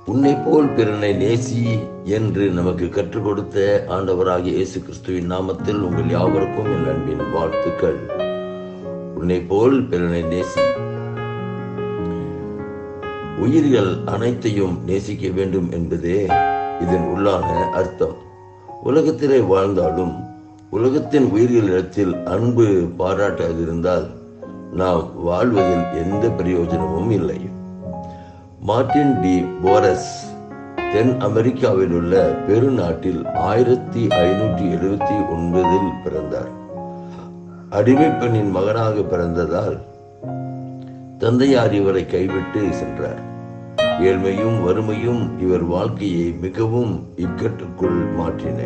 உன்னை போல் பிறனை நேசி என்று நமக்கு கற்றுக் கொடுத்த ஆண்டவராகிய இயேசு கிறிஸ்துவின் நாமத்தில் உங்கள் யாவருக்கும் என் அன்பின் வாழ்த்துக்கள். உன்னை போல் பிறனை நேசி. உயிர்கள் அனைத்தையும் நேசிக்க வேண்டும் என்பதே இதன் உள்ளான அர்த்தம். உலகத்திலே வாழ்ந்தாலும் உலகத்தின் உயிர்களிடத்தில் அன்பு பாராட்டாதிருந்தால் நாம் வாழ்வதில் எந்த பிரயோஜனமும் இல்லை. மார்டின் டி போரஸ் தென் அமெரிக்காவில் உள்ள பெருநாட்டில் 1579 பிறந்தார். அடிமை பெண்ணின் மகனாக பிறந்ததால் தந்தையார் இவரை கைவிட்டு சென்றார். ஏழ்மையும் வறுமையும் இவர் வாழ்க்கையை மிகவும் இக்கட்டுக்குள் மாற்றின.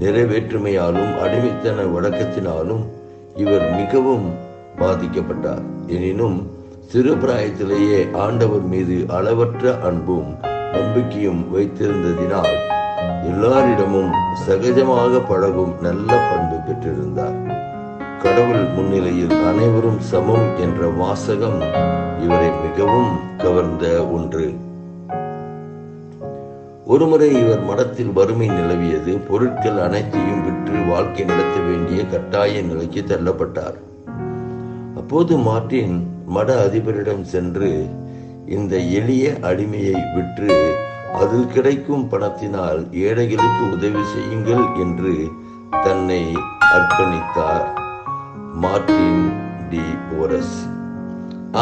நிறைவேற்றுமையாலும் அடிமைத்தன வழக்கத்தினாலும் இவர் மிகவும் பாதிக்கப்பட்டார். எனினும் சிறு பிராயத்திலேயே ஆண்டவர் மீது அளவற்ற அன்பும் நம்பிக்கையும் வைத்திருந்ததினால் எல்லாரிடமும் சகஜமாக பழகும் நல்ல பண்பு பெற்றிருந்தார். கடவுள் முன்னிலையில் அனைவரும் சமம் என்ற வாசகம் இவரை மிகவும் கவர்ந்த ஒன்று. ஒருமுறை இவர் மடத்தில் வறுமை நிலவியது. பொருட்கள் அனைத்தையும் விற்று வாழ்க்கை நடத்த வேண்டிய கட்டாய நிலைக்கு தள்ளப்பட்டார். அப்போது மார்டின் மட அதிபரிடம் சென்று இந்த எளிய அடிமையை விற்று அதில் கிடைக்கும் பணத்தினால் ஏழைகளுக்கு உதவி செய்யுங்கள் என்று தன்னை அர்ப்பணித்தார் மார்டின் டி போரஸ்.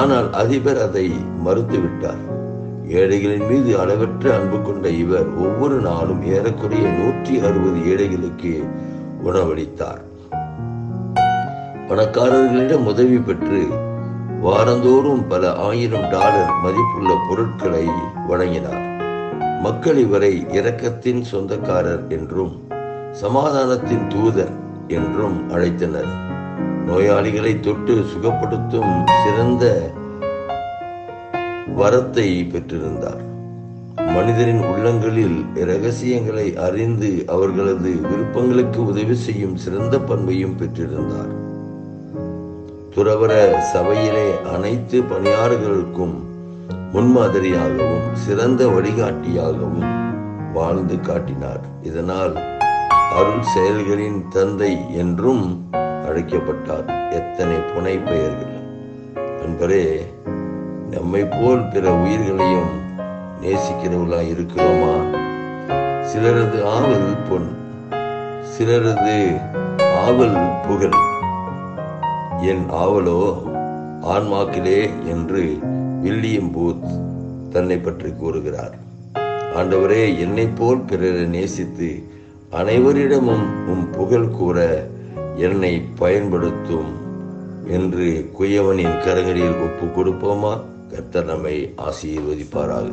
ஆனால் அதிபர் அதை மறுத்துவிட்டார். ஏழைகளின் மீது அளவற்ற அன்பு கொண்ட இவர் ஒவ்வொரு நாளும் ஏறக்குறைய 160 ஏழைகளுக்கு உணவளித்தார். பணக்காரர்களிடம் உதவி பெற்று வாரந்தோறும் பல $1000 மதிப்புள்ள பொருட்களை வழங்கினார். மக்கள் இவரை இரக்கத்தின் சொந்தக்காரர் என்றும் சமாதானத்தின் தூதர் என்றும் அழைத்தனர். நோயாளிகளை தொட்டு சுகப்படுத்தும் சிறந்த வரத்தை பெற்றிருந்தார். மனிதரின் உள்ளங்களில் இரகசியங்களை அறிந்து அவர்களது விருப்பங்களுக்கு உதவி செய்யும் சிறந்த பண்பையும் பெற்றிருந்தார். துறவற சபையிலே அனைத்து பணியாளர்களுக்கும் முன்மாதிரியாகவும் சிறந்த வழிகாட்டியாகவும் வாழ்ந்து காட்டினார். இதனால் அருள் செயல்களின் தந்தை என்றும் அழைக்கப்பட்டார். எத்தனை புனை பெயர்கள்! அன்பரே, நம்மை போல் பிற உயிர்களையும் நேசிக்கிறவர்களாய் இருக்கிறோமா? சிலரது ஆவல் பொன், சிலரது ஆவல் புகழ், என் ஆவலோ ஆன்மாக்கிலே என்று வில்லியம் பூத் தன்னை பற்றி கூறுகிறார். ஆண்டவரே, என்னை போல் பிறரை நேசித்து அனைவரிடமும் உம் புகழ் கூற என்னை பயன்படுத்தும் என்று குயவனின் கரங்களில் ஒப்பு கொடுப்போமா? கர்த்தர் நம்மை ஆசீர்வதிப்பாராக.